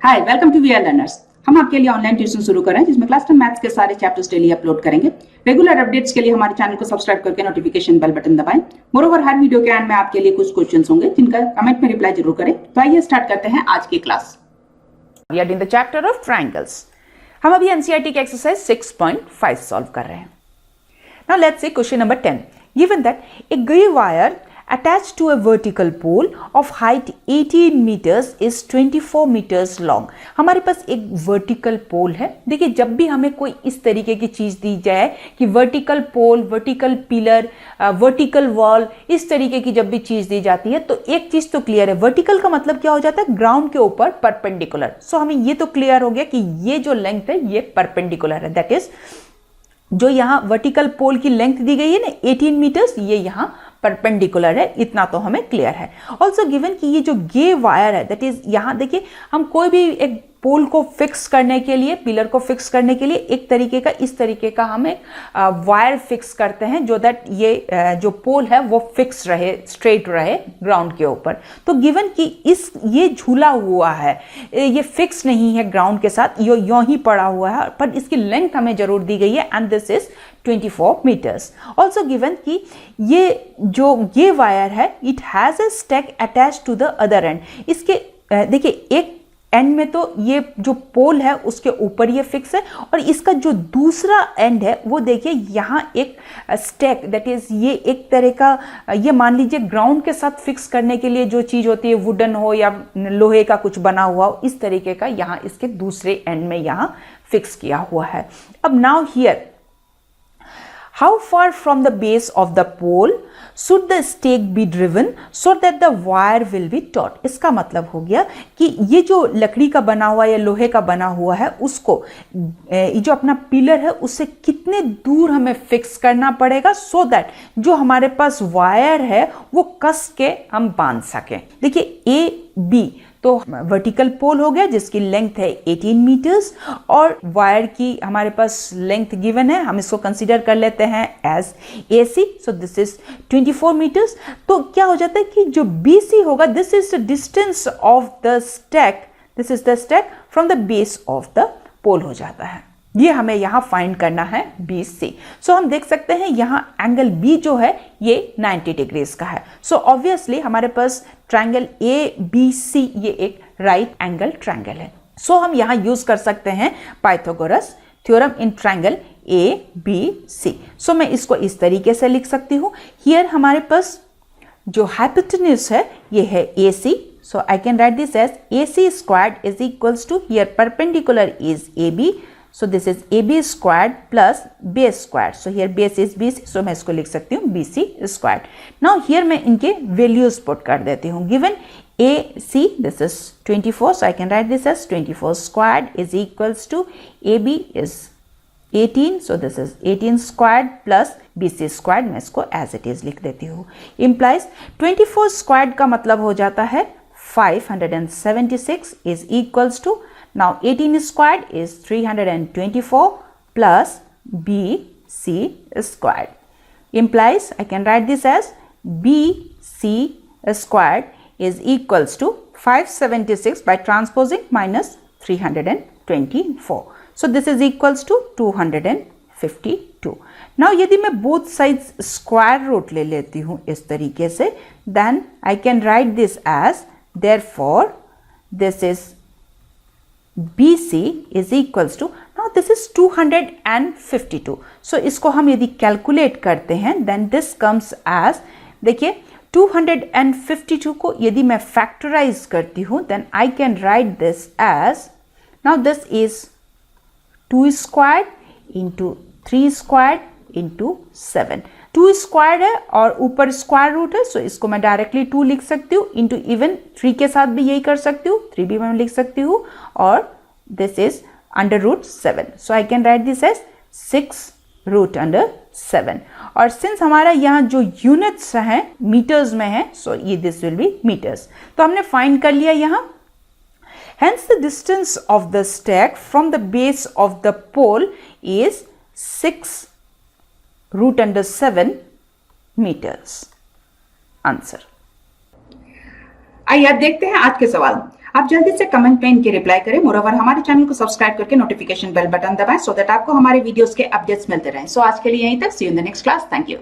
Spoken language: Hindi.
Hi, welcome to VRLearners। हम आपके लिए ऑनलाइन ट्यूशन शुरू कर रहे हैं जिसमें क्लास 10 मैथ्स के सारे चैप्टर्स डेली अपलोड करेंगे। रेगुलर अपडेट्स के लिए हमारे चैनल को सब्सक्राइब करके नोटिफिकेशन बेल बटन दबाएं। मोरोवर हर वीडियो के एंड में आपके लिए कुछ क्वेश्चंस होंगे जिनका कमेंट में रिप्लाई जरूर करें। तो आइए स्टार्ट करते हैं आज की class. We are in the chapter of triangles. हम अभी NCERT के एक्सरसाइज 6.5 सॉल्व कर रहे हैं। Now let's see question number 10. Given that a gray wire attached to a vertical pole of height 18 meters is 24 meters long. हमारे पास एक वर्टिकल पोल है। देखिए, जब भी हमें कोई इस तरीके की चीज दी जाए कि vertical pole, vertical pillar, vertical wall, इस तरीके की जब भी चीज दी जाती है तो एक चीज तो क्लियर है, वर्टिकल का मतलब क्या हो जाता है, ग्राउंड के ऊपर परपेंडिकुलर। सो हमें ये तो क्लियर हो गया कि ये जो लेंथ है ये परपेंडिकुलर है। दैट इज जो यहाँ वर्टिकल पोल की लेंथ दी गई है ना 18 मीटर्स, ये यहाँ परपेंडिकुलर है। इतना तो हमें क्लियर है। ऑल्सो गिवन कि ये जो गे वायर है, दैट इज यहाँ देखिए, हम कोई भी एक पोल को फिक्स करने के लिए, पिलर को फिक्स करने के लिए एक तरीके का, इस तरीके का हम एक वायर फिक्स करते हैं जो दैट ये जो पोल है वो फिक्स रहे, स्ट्रेट रहे ग्राउंड के ऊपर। तो गिवन कि ये झूला हुआ है, ये फिक्स नहीं है ग्राउंड के साथ, ये यूं ही पड़ा हुआ है, पर इसकी लेंथ हमें जरूर दी गई है and this is 24 metres. Also given कि ये वायर है, it has a stack attach to the other end. इसके देखिए, एक एंड में तो ये जो पोल है उसके ऊपर ये फिक्स है, और इसका जो दूसरा एंड है वो देखिए यहाँ एक स्टैक, दैट इज ये एक तरह का, ये मान लीजिए ग्राउंड के साथ फिक्स करने के लिए जो चीज होती है, वुडन हो या लोहे का कुछ बना हुआ हो, इस तरीके का यहाँ इसके दूसरे एंड में यहाँ फिक्स किया हुआ है। अब now here, how far from the base of the pole should the stake be driven so that the wire will be taut? इसका मतलब हो गया कि ये जो लकड़ी का बना हुआ या लोहे का बना हुआ है उसको, ये जो अपना पिलर है उससे कितने दूर हमें फिक्स करना पड़ेगा सो दैट जो हमारे पास वायर है वो कस के हम बांध सकें। देखिए, ए बी तो वर्टिकल पोल हो गया जिसकी लेंथ है 18 मीटर्स, और वायर की हमारे पास लेंथ गिवन है, हम इसको कंसीडर कर लेते हैं as AC। So this is 24 metres. तो क्या हो जाता है कि जो BC होगा, this is the distance of the stack, this is the stack from the base of the pole हो जाता है। ये हमें यहाँ फाइंड करना है BC। सो हम देख सकते हैं यहाँ एंगल B जो है ये 90 डिग्रीज का है। सो ऑब्वियसली हमारे पास ट्रायंगल ABC ये एक राइट एंगल ट्रायंगल है। सो हम यहाँ यूज कर सकते हैं Pythagoras theorem in triangle ABC। सो मैं इसको इस तरीके से लिख सकती हूँ। हियर हमारे पास जो हाइपोटेन्यूज है ये है AC। So I can write this as AC squared is equals to, here perpendicular is AB, so this is AB squared plus base squared. So here base is BC, so मैं इसको लिख सकती हूँ BC squared. Now here मैं इनके values put कर देती हूँ। Given AC, this is 24, so I can write this as 24 squared is equals to AB is 18, so this is 18 squared plus BC squared, मैं इसको as it is लिख देती हूँ। Implies 24 squared का मतलब हो जाता है 576 is equals to, now 18 squared is 324 plus BC squared. Implies I can write this as BC squared is equals to 576 by transposing minus 324. So this is equals to 252. Now यदि मैं both sides square root ले लेती हूँ इस तरीके से, then I can write this as, therefore this is BC is equals to, now this is 252. So इसको हम यदि कैलकुलेट करते हैं then this comes as, देखिए 252 को यदि मैं फैक्टराइज करती हूँ then I can write this as, now this is 2 squared into 3 squared into 7. 2 square है और ऊपर स्क्वायर रूट है, सो इसको मैं डायरेक्टली 2 लिख सकती हूँ, इंटू इवन 3 के साथ भी यही कर सकती हूँ, 3 भी मैं लिख सकती हूँ, और this is under root 7. So I can write this as 6 root under 7. और सिंस हमारा यहाँ जो यूनिट्स हैं मीटर्स में है, सो ये दिस विल बी मीटर्स। तो हमने फाइंड कर लिया यहाँ। Hence the distance of the stack from the base of the pole is 6 root under 7 meters. Answer. आइए अब देखते हैं आज के सवाल। आप जल्दी से कमेंट में इनके रिप्लाई करें। मोरओवर हमारे चैनल को सब्सक्राइब करके नोटिफिकेशन बेल बटन दबाएं सो दैट आपको हमारे वीडियोस के अपडेट्स मिलते रहें। सो आज के लिए यहीं तक, see you in the next class. Thank you.